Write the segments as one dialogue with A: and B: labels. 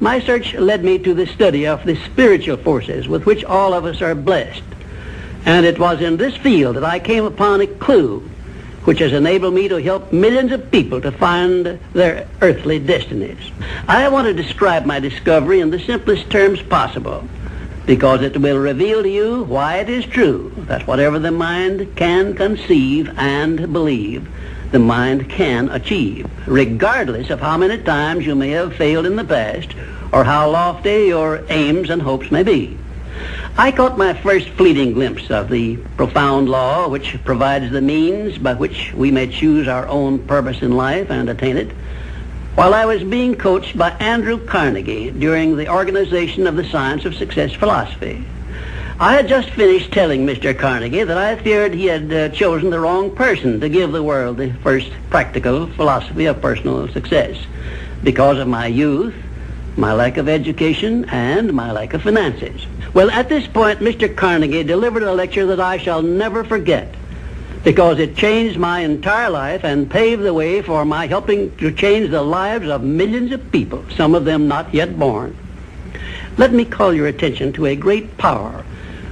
A: my search led me to the study of the spiritual forces with which all of us are blessed. And it was in this field that I came upon a clue which has enabled me to help millions of people to find their earthly destinies. I want to describe my discovery in the simplest terms possible, because it will reveal to you why it is true that whatever the mind can conceive and believe, the mind can achieve, regardless of how many times you may have failed in the past or how lofty your aims and hopes may be. I caught my first fleeting glimpse of the profound law which provides the means by which we may choose our own purpose in life and attain it, while I was being coached by Andrew Carnegie during the organization of the Science of Success philosophy. I had just finished telling Mr. Carnegie that I feared he had chosen the wrong person to give the world the first practical philosophy of personal success because of my youth, my lack of education, and my lack of finances. Well, at this point, Mr. Carnegie delivered a lecture that I shall never forget, because it changed my entire life and paved the way for my helping to change the lives of millions of people, some of them not yet born. Let me call your attention to a great power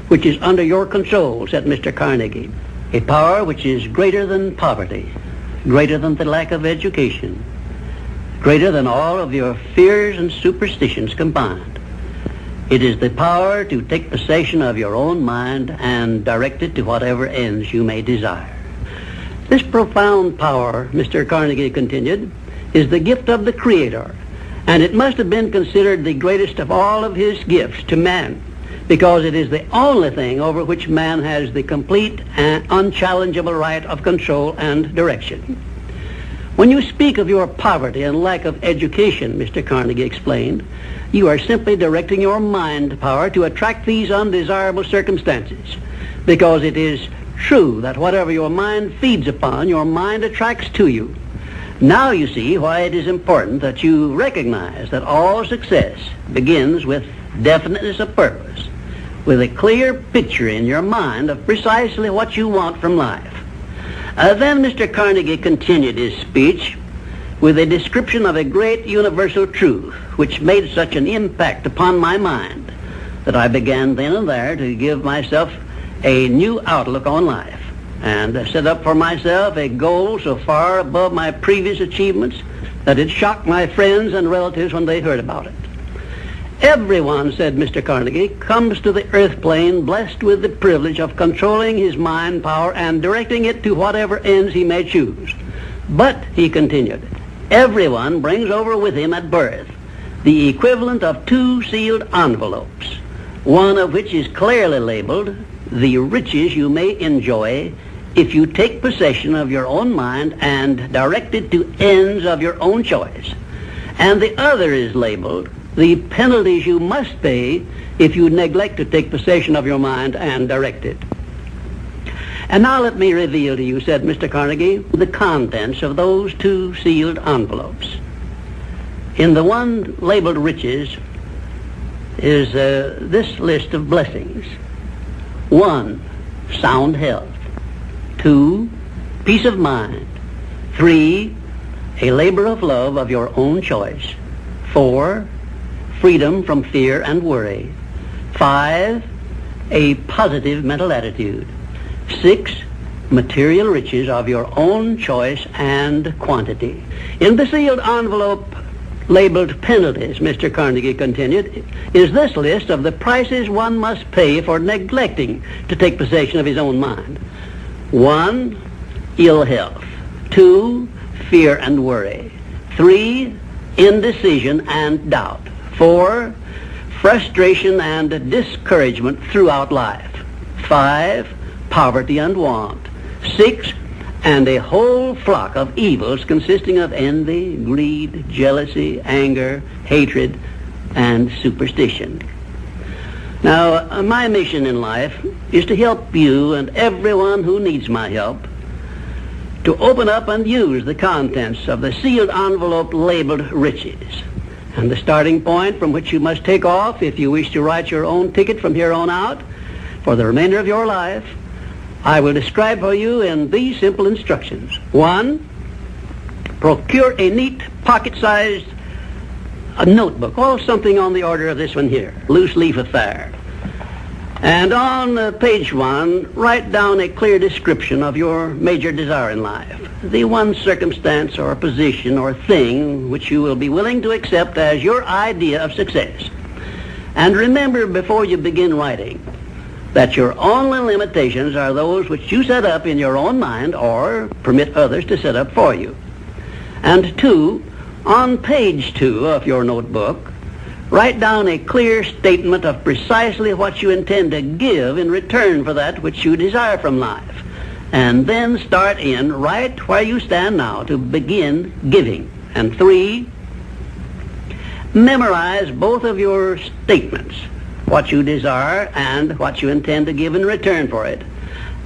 A: which is under your control, said Mr. Carnegie, a power which is greater than poverty, greater than the lack of education, greater than all of your fears and superstitions combined. It is the power to take possession of your own mind and direct it to whatever ends you may desire. This profound power, Mr. Carnegie continued, is the gift of the Creator, and it must have been considered the greatest of all of his gifts to man, because it is the only thing over which man has the complete and unchallengeable right of control and direction. When you speak of your poverty and lack of education, Mr. Carnegie explained, you are simply directing your mind power to attract these undesirable circumstances, because it is true that whatever your mind feeds upon, your mind attracts to you. Now you see why it is important that you recognize that all success begins with definiteness of purpose, with a clear picture in your mind of precisely what you want from life. Then Mr. Carnegie continued his speech with a description of a great universal truth which made such an impact upon my mind that I began then and there to give myself a new outlook on life and set up for myself a goal so far above my previous achievements that it shocked my friends and relatives when they heard about it. Everyone, said Mr. Carnegie, comes to the earth plane blessed with the privilege of controlling his mind power and directing it to whatever ends he may choose. But, he continued, everyone brings over with him at birth the equivalent of 2 sealed envelopes, one of which is clearly labeled, the riches you may enjoy if you take possession of your own mind and direct it to ends of your own choice. And the other is labeled, the penalties you must pay if you neglect to take possession of your mind and direct it. And now let me reveal to you, said Mr. Carnegie, the contents of those 2 sealed envelopes. In the one labeled riches is this list of blessings. 1, sound health. 2, peace of mind. 3, a labor of love of your own choice. 4, freedom from fear and worry. 5, a positive mental attitude. 6, material riches of your own choice and quantity. In the sealed envelope labeled penalties, Mr. Carnegie continued, is this list of the prices one must pay for neglecting to take possession of his own mind. 1, ill health. 2, fear and worry. 3, indecision and doubt. 4, frustration and discouragement throughout life. 5, poverty and want. 6, and a whole flock of evils consisting of envy, greed, jealousy, anger, hatred, and superstition. Now, my mission in life is to help you and everyone who needs my help to open up and use the contents of the sealed envelope labeled riches. And the starting point from which you must take off if you wish to write your own ticket from here on out for the remainder of your life, I will describe for you in these simple instructions. 1, procure a neat pocket-sized a notebook, or something on the order of this one here, loose leaf affair. And on page 1, write down a clear description of your major desire in life, the one circumstance or position or thing which you will be willing to accept as your idea of success. And remember before you begin writing that your only limitations are those which you set up in your own mind or permit others to set up for you. And 2, on page 2 of your notebook, write down a clear statement of precisely what you intend to give in return for that which you desire from life. And then start in right where you stand now to begin giving. And 3, memorize both of your statements, what you desire and what you intend to give in return for it.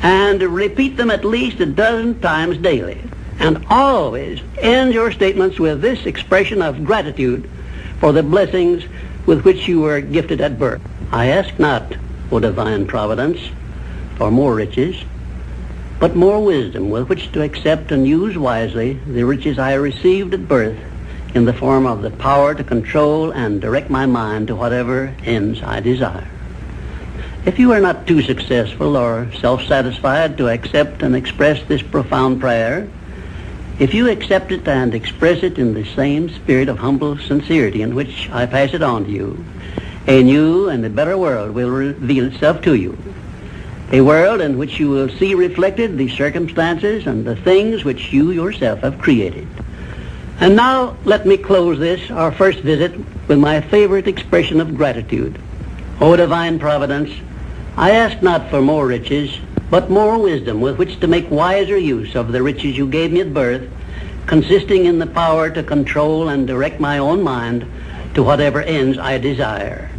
A: And repeat them at least a dozen times daily. And always end your statements with this expression of gratitude for the blessings with which you were gifted at birth. I ask not, O divine providence, for more riches, but more wisdom with which to accept and use wisely the riches I received at birth in the form of the power to control and direct my mind to whatever ends I desire. If you are not too successful or self-satisfied to accept and express this profound prayer, if you accept it and express it in the same spirit of humble sincerity in which I pass it on to you, a new and a better world will reveal itself to you. A world in which you will see reflected the circumstances and the things which you yourself have created. And now let me close this, our first visit, with my favorite expression of gratitude. O divine providence, I ask not for more riches, but more wisdom with which to make wiser use of the riches you gave me at birth, consisting in the power to control and direct my own mind to whatever ends I desire.